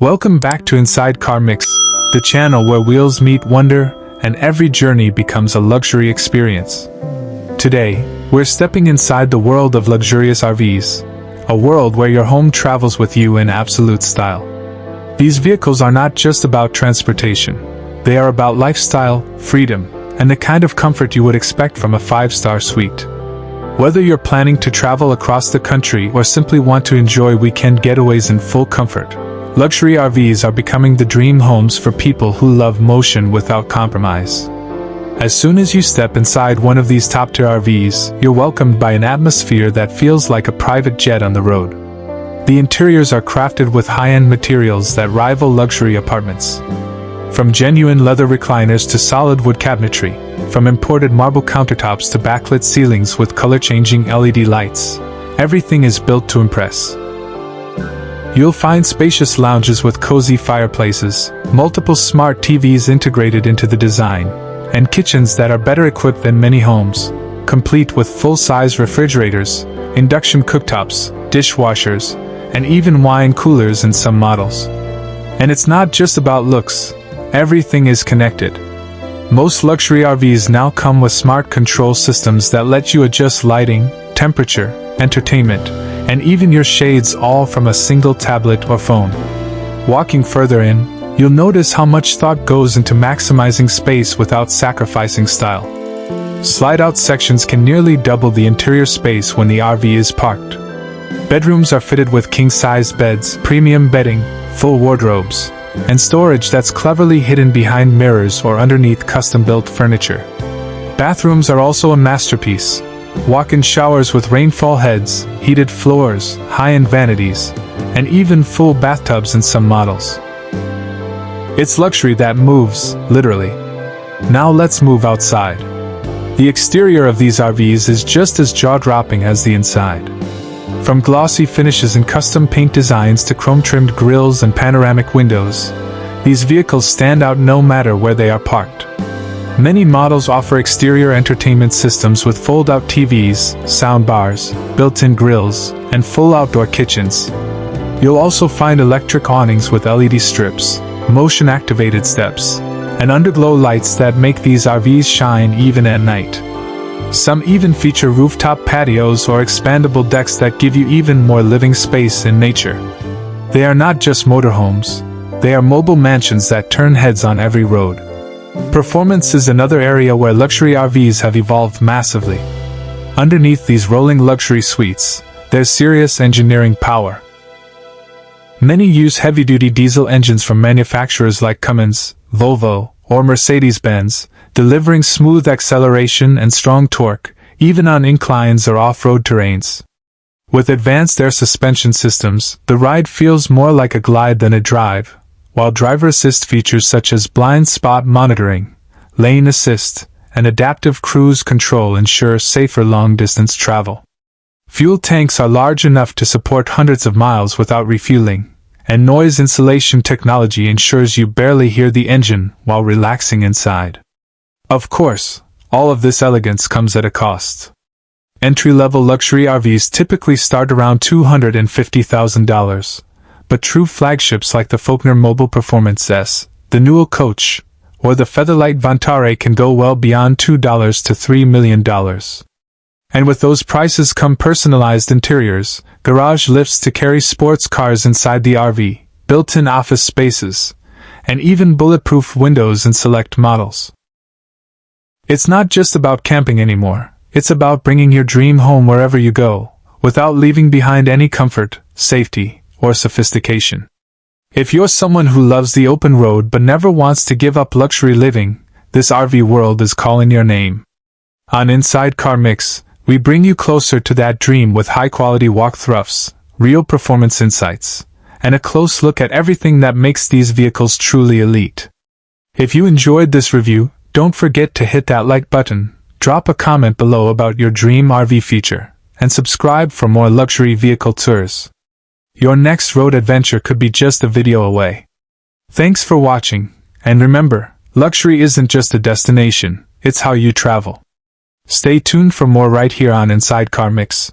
Welcome back to Inside Car Mix, the channel where wheels meet wonder and every journey becomes a luxury experience. Today, we're stepping inside the world of luxurious RVs, a world where your home travels with you in absolute style. These vehicles are not just about transportation. They are about lifestyle, freedom, and the kind of comfort you would expect from a 5-star suite. Whether you're planning to travel across the country or simply want to enjoy weekend getaways in full comfort, luxury RVs are becoming the dream homes for people who love motion without compromise. As soon as you step inside one of these top-tier RVs, you're welcomed by an atmosphere that feels like a private jet on the road. The interiors are crafted with high-end materials that rival luxury apartments. From genuine leather recliners to solid wood cabinetry, from imported marble countertops to backlit ceilings with color-changing LED lights, everything is built to impress. You'll find spacious lounges with cozy fireplaces, multiple smart TVs integrated into the design, and kitchens that are better equipped than many homes, complete with full-size refrigerators, induction cooktops, dishwashers, and even wine coolers in some models. And it's not just about looks, everything is connected. Most luxury RVs now come with smart control systems that let you adjust lighting, temperature, entertainment, and even your shades all from a single tablet or phone. Walking further in, you'll notice how much thought goes into maximizing space without sacrificing style. Slide-out sections can nearly double the interior space when the RV is parked. Bedrooms are fitted with king-size beds, premium bedding, full wardrobes, and storage that's cleverly hidden behind mirrors or underneath custom-built furniture. Bathrooms are also a masterpiece. Walk-in showers with rainfall heads, heated floors, high-end vanities, and even full bathtubs in some models. It's luxury that moves, literally. Now let's move outside. The exterior of these RVs is just as jaw-dropping as the inside. From glossy finishes and custom paint designs to chrome-trimmed grilles and panoramic windows, these vehicles stand out no matter where they are parked. Many models offer exterior entertainment systems with fold-out TVs, soundbars, built-in grilles, and full outdoor kitchens. You'll also find electric awnings with LED strips, motion-activated steps, and underglow lights that make these RVs shine even at night. Some even feature rooftop patios or expandable decks that give you even more living space in nature. They are not just motorhomes, they are mobile mansions that turn heads on every road. Performance is another area where luxury RVs have evolved massively. Underneath these rolling luxury suites, there's serious engineering power. Many use heavy-duty diesel engines from manufacturers like Cummins, Volvo, or Mercedes-Benz, delivering smooth acceleration and strong torque, even on inclines or off-road terrains. With advanced air suspension systems, the ride feels more like a glide than a drive, while driver assist features such as blind spot monitoring, lane assist, and adaptive cruise control ensure safer long-distance travel. Fuel tanks are large enough to support hundreds of miles without refueling, and noise insulation technology ensures you barely hear the engine while relaxing inside. Of course, all of this elegance comes at a cost. Entry-level luxury RVs typically start around $250,000. But true flagships like the Faulkner Mobile Performance S, the Newell Coach, or the Featherlight Vantare can go well beyond $2 to $3 million. And with those prices come personalized interiors, garage lifts to carry sports cars inside the RV, built-in office spaces, and even bulletproof windows in select models. It's not just about camping anymore, it's about bringing your dream home wherever you go, without leaving behind any comfort, safety, or sophistication. If you're someone who loves the open road but never wants to give up luxury living, this RV world is calling your name. On Inside Car Mix, we bring you closer to that dream with high-quality walkthroughs, real performance insights, and a close look at everything that makes these vehicles truly elite. If you enjoyed this review, don't forget to hit that like button, drop a comment below about your dream RV feature, and subscribe for more luxury vehicle tours. Your next road adventure could be just a video away. Thanks for watching, and remember, luxury isn't just a destination, it's how you travel. Stay tuned for more right here on Inside Car Mix.